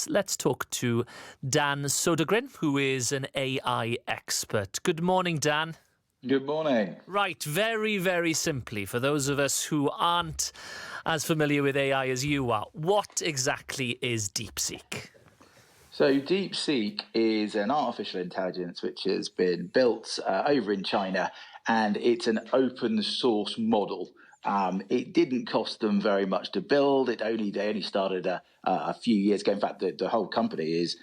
let's talk to Dan Sodergren, who is an AI expert. Good morning, Dan. Good morning. Right, very, very simply, for those of us who aren't as familiar with AI as you are, what exactly is DeepSeek? So DeepSeek is an artificial intelligence which has been built over in China, and it's an open source model. It didn't cost them very much to build. They only started a few years ago. In fact, the whole company is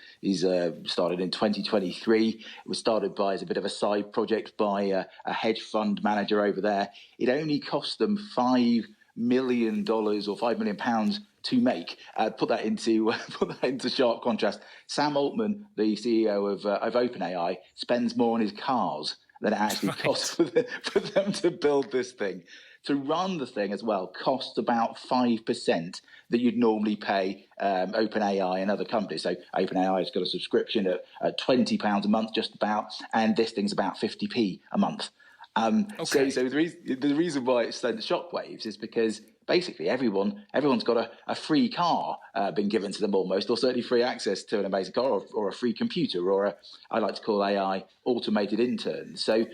started in 2023. It was started as a bit of a side project by a hedge fund manager over there. It only cost them $5 million or £5 million to make. Put that into sharp contrast. Sam Altman, the CEO of OpenAI, spends more on his cars than it actually costs for them to build this thing. To run the thing as well costs about 5% that you'd normally pay OpenAI and other companies. So OpenAI has got a subscription at £20 a month, just about, and this thing's about 50p a month. So the reason why it sent shockwaves is because basically everyone's got a free car been given to them almost, or certainly free access to an amazing car, or a free computer, or I like to call AI automated interns. So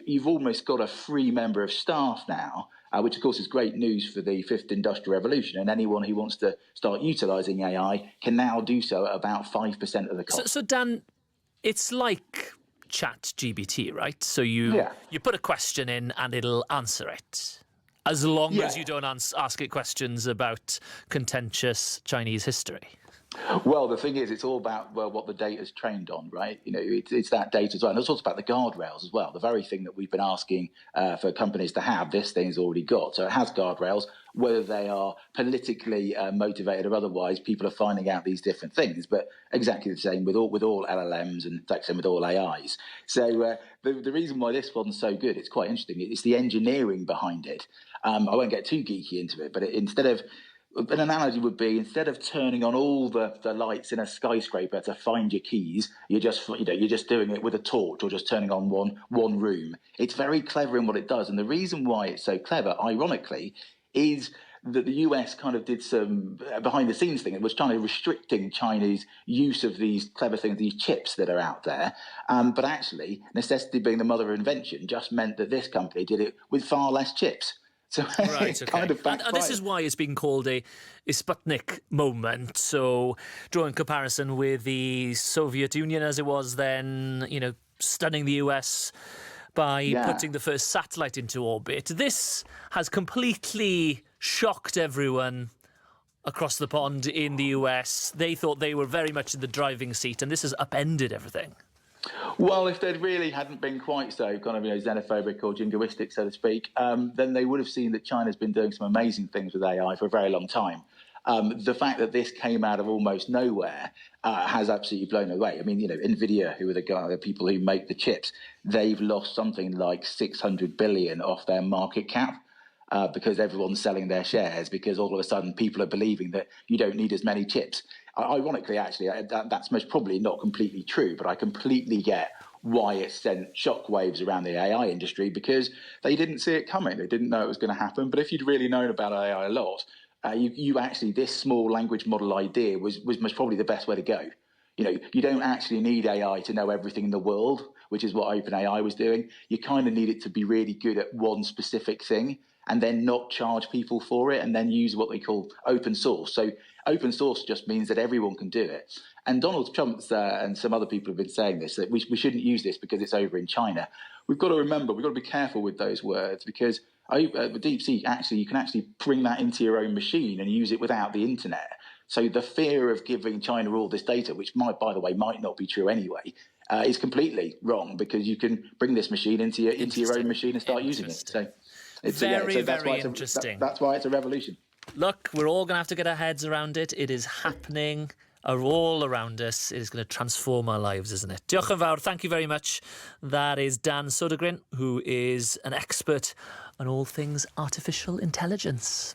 you've almost got a free member of staff now, which of course is great news for the fifth industrial revolution. And anyone who wants to start utilising AI can now do so at about 5% of the cost. So Dan, it's like ChatGPT, right? So you put a question in and it'll answer it, as long as you don't ask it questions about contentious Chinese history. Well, the thing is, it's all about what the data's trained on, right? You know, it's that data as well. And it's also about the guardrails as well. The very thing that we've been asking for companies to have, this thing's already got. So it has guardrails. Whether they are politically motivated or otherwise, people are finding out these different things. But exactly the same with all LLMs, and the same with all AIs. So the reason why this one's so good, it's quite interesting. It's the engineering behind it. I won't get too geeky into it, but an analogy would be, instead of turning on all the lights in a skyscraper to find your keys, you're just doing it with a torch, or just turning on one room. It's very clever in what it does, and the reason why it's so clever, ironically, is that the US kind of did some behind the scenes thing. It was trying to restricting Chinese use of these clever things, these chips that are out there. But actually, necessity being the mother of invention just meant that this company did it with far less chips. So it's kind of backfired. And this is why it's being called a Sputnik moment. So drawing comparison with the Soviet Union as it was then, stunning the US by putting the first satellite into orbit. This has completely shocked everyone across the pond in the US. They thought they were very much in the driving seat, and this has upended everything. Well, if they really hadn't been quite so kind of xenophobic or jingoistic, so to speak, then they would have seen that China's been doing some amazing things with AI for a very long time. The fact that this came out of almost nowhere has absolutely blown away. I mean, NVIDIA, who are the people who make the chips, they've lost something like 600 billion off their market cap. Because everyone's selling their shares, because all of a sudden people are believing that you don't need as many chips. Ironically, actually, that's most probably not completely true, but I completely get why it sent shockwaves around the AI industry, because they didn't see it coming. They didn't know it was going to happen. But if you'd really known about AI a lot, you actually, this small language model idea was most probably the best way to go. You don't actually need AI to know everything in the world, which is what OpenAI was doing. You kind of need it to be really good at one specific thing, and then not charge people for it, and then use what they call open source. So open source just means that everyone can do it. And Donald Trump and some other people have been saying this, that we shouldn't use this because it's over in China. We've got to remember, we've got to be careful with those words, because with DeepSeek, you can actually bring that into your own machine and use it without the internet. So the fear of giving China all this data, which by the way, might not be true anyway, is completely wrong, because you can bring this machine into your own machine and start using it. So it's very interesting. That's why it's a revolution. Look, we're all going to have to get our heads around it. It is happening all around us. It is going to transform our lives, isn't it? Diolch yn fawr. Thank you very much. That is Dan Sodergren, who is an expert on all things artificial intelligence.